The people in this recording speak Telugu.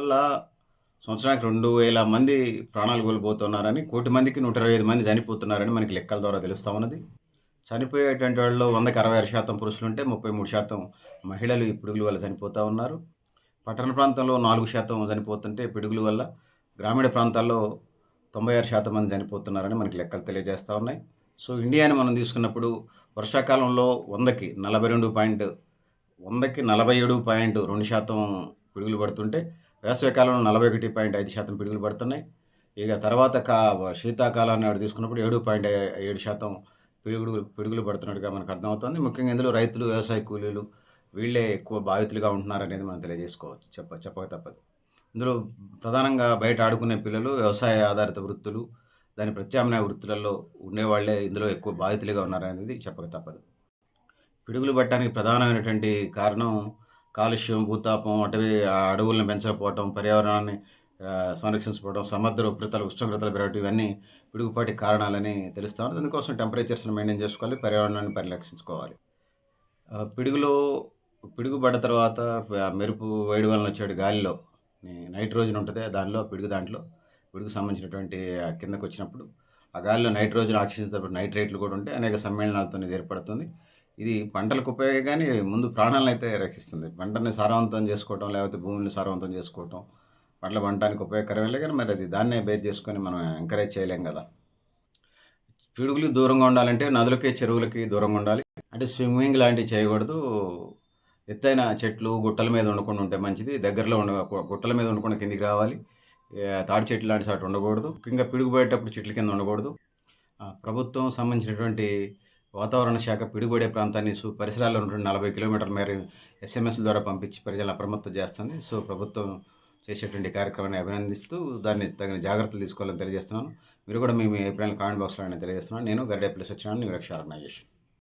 వల్ల సంవత్సరానికి 2000 మంది ప్రాణాలు కోల్పోతున్నారని, కోటి మందికి 125 మంది చనిపోతున్నారని మనకి లెక్కల ద్వారా తెలుస్తా ఉన్నది. చనిపోయేటువంటి వాళ్ళలో 100కి 66% పురుషులుంటే 33% మహిళలు ఈ పిడుగుల వల్ల చనిపోతా ఉన్నారు. పట్టణ ప్రాంతంలో 4% చనిపోతుంటే పిడుగుల వల్ల, గ్రామీణ ప్రాంతాల్లో 96% మంది చనిపోతున్నారని మనకి లెక్కలు తెలియజేస్తా ఉన్నాయి. సో, ఇండియాని మనం తీసుకున్నప్పుడు వర్షాకాలంలో 100కి 47.2% పిడుగులు పడుతుంటే, వేసవికాలంలో 41.5% పిడుగులు పడుతున్నాయి. ఇక తర్వాత శీతాకాలాన్ని తీసుకున్నప్పుడు 7.7% పిడుగులు పడుతున్నట్టుగా మనకు అర్థమవుతుంది. ముఖ్యంగా ఇందులో రైతులు, వ్యవసాయ కూలీలు వీళ్ళే ఎక్కువ బాధితులుగా ఉంటున్నారనేది మనం తెలియజేసుకోవచ్చు. చెప్పక తప్పదు. ఇందులో ప్రధానంగా బయట ఆడుకునే పిల్లలు, వ్యవసాయ ఆధారిత వృత్తులు, దాని ప్రత్యామ్నాయ వృత్తులలో ఉండేవాళ్ళే ఇందులో ఎక్కువ బాధితులుగా ఉన్నారనేది చెప్పక తప్పదు. పిడుగులు పడటానికి ప్రధానమైనటువంటి కారణం కాలుష్యం, భూతాపం, అడవులను పెంచకపోవటం, పర్యావరణాన్ని సంరక్షించకపోవడం, సముద్ర ఉపరితల ఉష్ణోగ్రతలు పెరగటం ఇవన్నీ పిడుగుపాటి కారణాలని తెలుస్తా ఉంది. అందుకోసం టెంపరేచర్స్‌ని మెయింటైన్ చేసుకోవాలి, పర్యావరణాన్ని పరిరక్షించుకోవాలి. పిడుగు పడ్డ తర్వాత మెరుపు వేడి వలన వచ్చే గాలిలో నైట్రోజన్ ఉంటది. పిడుగుకి సంబంధించినటువంటి కిందకొచ్చినప్పుడు ఆ గాలిలో నైట్రోజన్, ఆక్సిజన్‌తో పాటు నైట్రేట్లు కూడా ఉంటాయి. అనేక సమ్మేళనాలతోని ఇది ఏర్పడుతుంది. ఇది పంటలకు ఉపయోగమే గానీ, ముందు ప్రాణాలనైతే రక్షిస్తుంది. పంటని సారవంతం చేసుకోవటం, లేకపోతే భూమిని సారవంతం చేసుకోవటం, పంటలు పండటానికి ఉపయోగకరమేలే గానీ, మరి అది దాన్నే బేస్ చేసుకొని మనం ఎంకరేజ్ చేయలేం గదా! పిడుగులు దూరంగా ఉండాలంటే నదులకి, చెరువులకి దూరంగా ఉండాలి. అంటే స్విమ్మింగ్ లాంటివి చేయకూడదు. ఎత్తైన చెట్లు, గుట్టల మీద ఉండకుండా ఉంటే మంచిది. దగ్గరలో గుట్టల మీద ఉండకుండా కిందికి రావాలి. తాటి చెట్లు లాంటి చోట ఉండకూడదు. ముఖ్యంగా పిడుగు పడేటప్పుడు చెట్ల కింద ఉండకూడదు. ప్రభుత్వం సంబంధించినటువంటి వాతావరణ శాఖ పిడుగుపడే ప్రాంతాన్ని పరిసరాల్లో ఉన్నటువంటి 40 కిలోమీటర్ల మేర ఎస్ఎంఎస్‌ల ద్వారా పంపించి ప్రజలను అప్రమత్తం చేస్తుంది. సో, ప్రభుత్వం చేసేటువంటి కార్యక్రమాన్ని అభినందిస్తూ దాన్ని తగిన జాగ్రత్తలు తీసుకోవాలని తెలియజేస్తున్నాను. మీరు కూడా మీ అభిప్రాయాలను కామెంట్ బాక్స్‌లో తెలియజేస్తున్నాను. నేను గరిడేపల్లి సత్యనారాయణ, న్యూ రక్ష ఆర్గనైజేషన్.